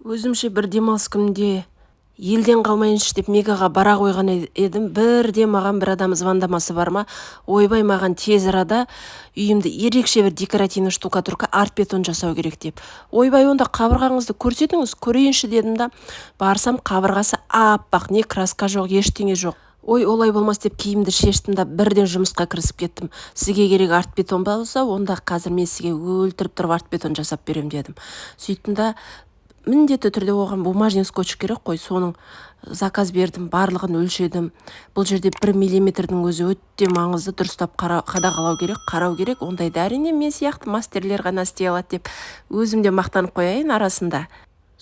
Өзімше бір демалыс күнінде елден қалмайыншы деп Мегаға бара қойған едім. Бірде маған бір адам звондамасы бар ма? Ойбай, маған тез арада үйімді ерекше бір декоративный штукатурка арт-бетон жасау керек деп. Ойбай, онда қабырғаңызды көрсетіңіз, көрейінші дедім да. Барсам, қабырғасы аппақ, не краска жоқ, ештеңе жоқ. Ой, олай болмас деп киімді шештім да бірден жұмысқа кірісіп кеттім. Сізге керек арт-бетон болса, онда қазір мен сізге өлтіріп тұрып арт-бетон жасап берем дедім. Сөйттім да міндетті түрде оған бумажный скотч керек қой, соның заказ бердім, барлығын өлшедім. Бұл жерде 1 миллиметрдің өзі өте маңызды, дұрыстап қадағалау керек, қарау керек. Ондайды әрине мен сияқты мастерлер ғана істей алады деп өзім де мақтанып қояйын арасында.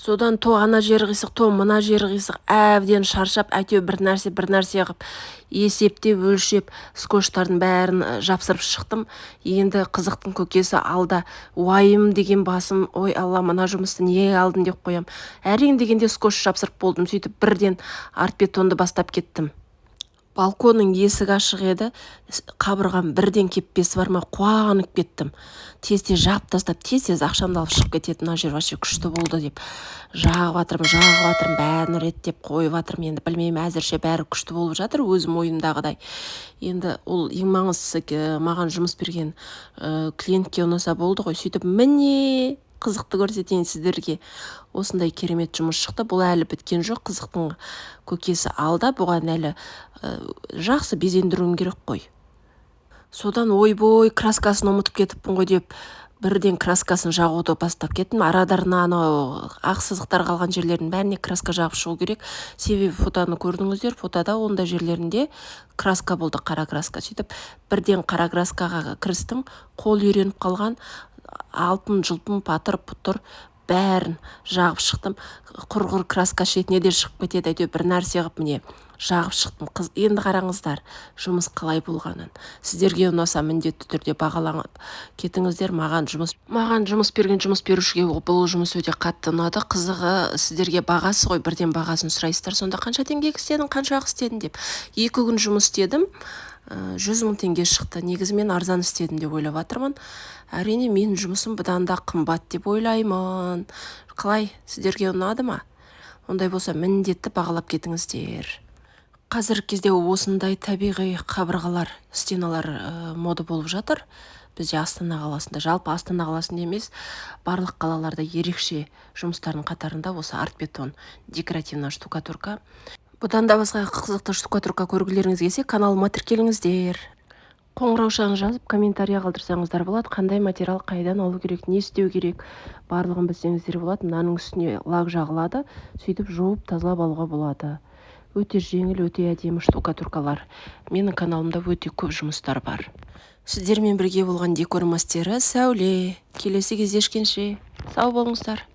Содан то ана жер қисық, то мына жер қисық, әбден шаршап, әйтеуір бір нәрсе қылып есептеп, өлшеп, скотчтардың бәрін жапсырып шықтым. Енді қызықтың көкесі алда, уайым деген басым, ой алла, мына жұмысты не алдым деп қоям. Әрең дегенде скотч жапсырып болдым, сөйтіп бірден арт-бетонды бастап кеттім. Балконның есігі ашық еді, қабырғам бірден кеппесі бар ма, қуанып кеттім. Тез жап тастап, тез ақшамды алып шығып кететін, мына жер вообще күшті болды деп жағып жатырмын, бәрін реттеп қойып жатырмын. Енді білмеймін, әзірше бәрі күшті болып жатыр, өзім ойымдағыдай. Енді ол ең маңыздысы маған жұмыс берген клиентке ұнаса болды ғой. Сөйтіп міне қызықты көрсетейін сіздерге. Осындай керемет жұмыс шықты. Бұл әлі біткен жоқ. Қызықтың көкесі алда, бұған әлі жақсы безендіруім керек қой. Содан ойбой, краскасын ұмытып кетіппін ғой деп бірден краскасын жағуды бастап кеттім. Арадарына ақ сызықтар қалған жерлердің бәріне краска жағып шығу керек. Себебі фотоны көрдіңіздер, фотода онда жерлерінде краска болды, қара краска. Сөйтіп бірден қара краскаға кірістім. Қол үйреніп қалған, алтын жылпын патыр пұтыр бәрін жағып шықтым. Құрғыр краска шетіне де шығып кетеді, әйтеуір бір нәрсе қылып міне жағып шықтым. Енді қараңыздар жұмыс қалай болғанын. Сіздерге ұнаса міндетті түрде бағаланып кетіңіздер. Маған жұмыс берген жұмыс берушіге бұл жұмыс өте қатты ұнады. Қызығы, сіздерге бағасы ғой, бірден бағасын сұрайсыздар. Сонда қанша теңге істедің, қанша істедің деп. 2 күн жұмыс істедім. 100 мың теңге шықты. Негізі мен арзан істедім деп ойлап жатырмын. Әрине менің жұмысым бұдан да қымбат деп ойлаймын. Қалай, сіздерге ұнады ма? Ондай болса міндетті бағалап кетіңіздер. Қазіргі кезде осындай табиғи қабырғалар, стеналар мода болып жатыр. Бізде Астана қаласында, жалпы Астана қаласында емес, барлық қалаларда ерекше жұмыстардың қатарында осы арт-бетон, декоративный штукатурка. Бұдан да басқа қызықты штукатурка көргілеріңіз келсе, каналыма тіркеліңіздер. Қоңыраушағын жазып, комментария қалдырсаңыздар болады. Қандай материал қайдан алу керек, не істеу керек, барлығын білсеңіздер болады. Мынаның үстіне лак жағылады, сөйтіп жуып тазалап алуға болады. Өте жеңіл, өте әдемі штукатуркалар. Менің каналымда өте көп жұмыстар бар. Сіздермен бірге болған декор мастері Сәуле. Келесі кездескенше сау болыңыздар.